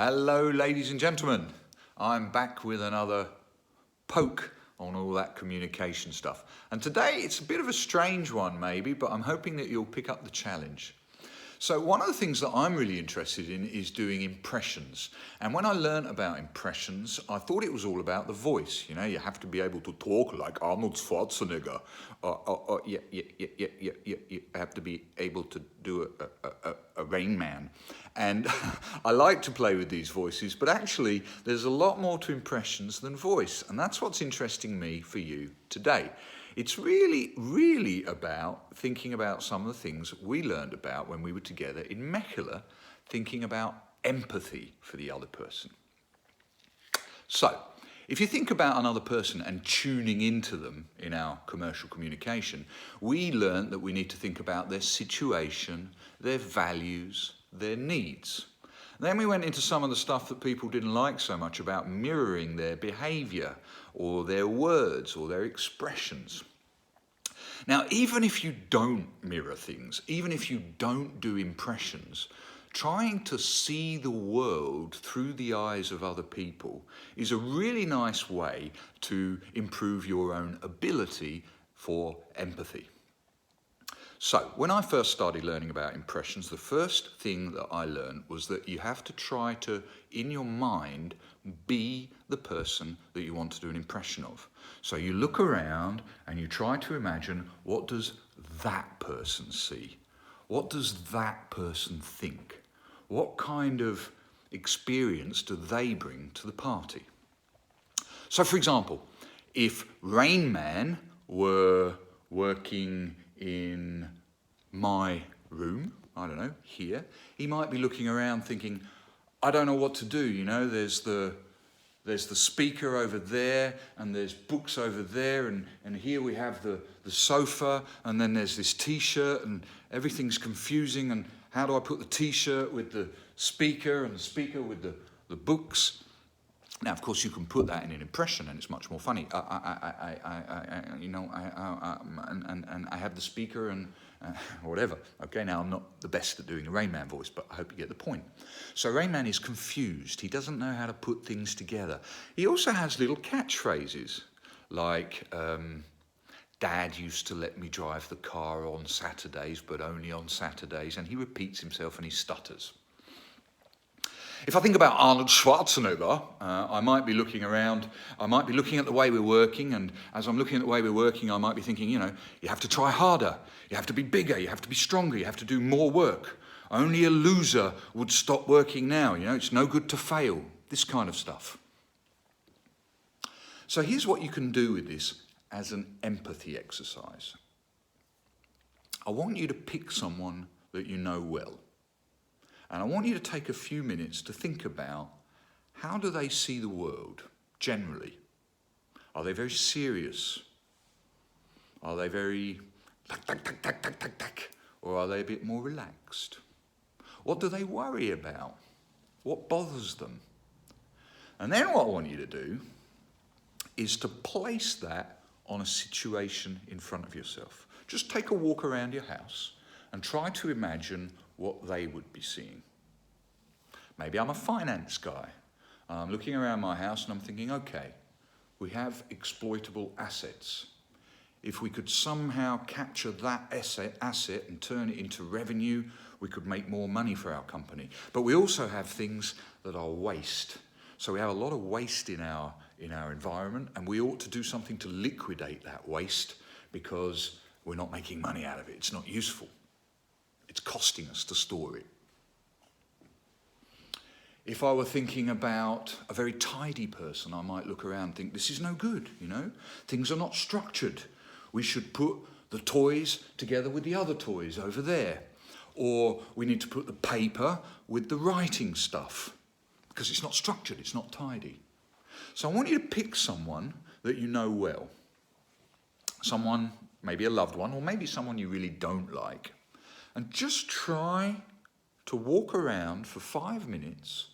Hello, ladies and gentlemen. I'm back with another poke on all that communication stuff. And today it's a bit of a strange one maybe, but I'm hoping that you'll pick up the challenge. So one of the things that I'm really interested in is doing impressions. And when I learned about impressions, I thought it was all about the voice. You know, you have to be able to talk like Arnold Schwarzenegger. You have to be able to do a Rain Man. And I like to play with these voices, but actually there's a lot more to impressions than voice. And that's what's interesting me for you today. It's really about thinking about some of the things we learned about when we were together in Mechela, thinking about empathy for the other person. So, if you think about another person and tuning into them in our commercial communication, we learned that we need to think about their situation, their values, their needs. Then we went into some of the stuff that people didn't like so much about mirroring their behaviour or their words or their expressions. Now, even if you don't mirror things, even if you don't do impressions, trying to see the world through the eyes of other people is a really nice way to improve your own ability for empathy. So, when I first started learning about impressions, the first thing that I learned was that you have to try to, in your mind, be the person that you want to do an impression of. So you look around and you try to imagine, what does that person see? What does that person think? What kind of experience do they bring to the party? So, for example, if Rain Man were working in my room, I don't know, here, he might be looking around thinking, I don't know what to do, you know, there's the speaker over there, and there's books over there, and here we have the sofa, and then there's this t-shirt, and everything's confusing, and how do I put the t-shirt with the speaker, and the speaker with the books? Now, of course, you can put that in an impression, and it's much more funny. I have the speaker and whatever. Okay, now I'm not the best at doing a Rain Man voice, but I hope you get the point. So Rain Man is confused. He doesn't know how to put things together. He also has little catchphrases like, Dad used to let me drive the car on Saturdays, but only on Saturdays, and he repeats himself and he stutters. If I think about Arnold Schwarzenegger, I might be looking around, I might be looking at the way we're working, and as I'm looking at the way we're working, I might be thinking, you know, you have to try harder, you have to be bigger, you have to be stronger, you have to do more work. Only a loser would stop working now, you know, it's no good to fail, this kind of stuff. So here's what you can do with this as an empathy exercise. I want you to pick someone that you know well. And I want you to take a few minutes to think about, how do they see the world generally? Are they very serious? Are they very tack? Or are they a bit more relaxed? What do they worry about? What bothers them? And then what I want you to do is to place that on a situation in front of yourself. Just take a walk around your house and try to imagine what they would be seeing. Maybe I'm a finance guy. I'm looking around my house and I'm thinking, okay, we have exploitable assets. If we could somehow capture that asset and turn it into revenue, we could make more money for our company. But we also have things that are waste. So we have a lot of waste in our environment, and we ought to do something to liquidate that waste because we're not making money out of it. It's not useful. It's costing us to store it. If I were thinking about a very tidy person, I might look around and think, this is no good, you know? Things are not structured. We should put the toys together with the other toys over there. Or we need to put the paper with the writing stuff, because it's not structured, it's not tidy. So I want you to pick someone that you know well. Someone, maybe a loved one, or maybe someone you really don't like. And just try to walk around for 5 minutes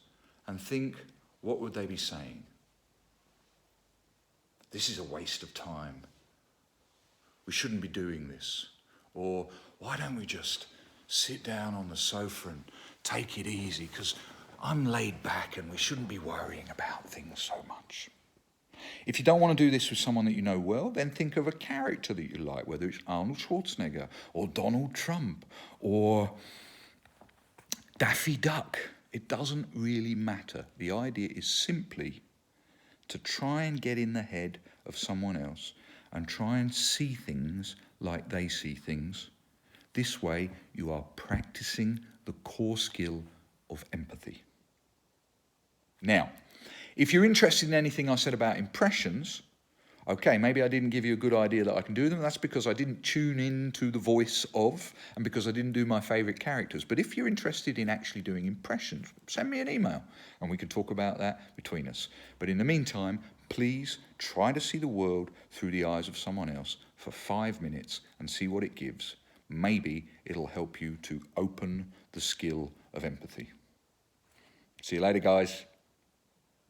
and think, what would they be saying? This is a waste of time. We shouldn't be doing this. Or why don't we just sit down on the sofa and take it easy, because I'm laid back and we shouldn't be worrying about things so much. If you don't want to do this with someone that you know well, then think of a character that you like, whether it's Arnold Schwarzenegger or Donald Trump or Daffy Duck. It doesn't really matter. The idea is simply to try and get in the head of someone else and try and see things like they see things. This way, you are practicing the core skill of empathy. Now, if you're interested in anything I said about impressions, okay, maybe I didn't give you a good idea that I can do them. That's because I didn't tune in to the voice of, and because I didn't do my favourite characters. But if you're interested in actually doing impressions, send me an email and we can talk about that between us. But in the meantime, please try to see the world through the eyes of someone else for 5 minutes and see what it gives. Maybe it'll help you to open the skill of empathy. See you later, guys.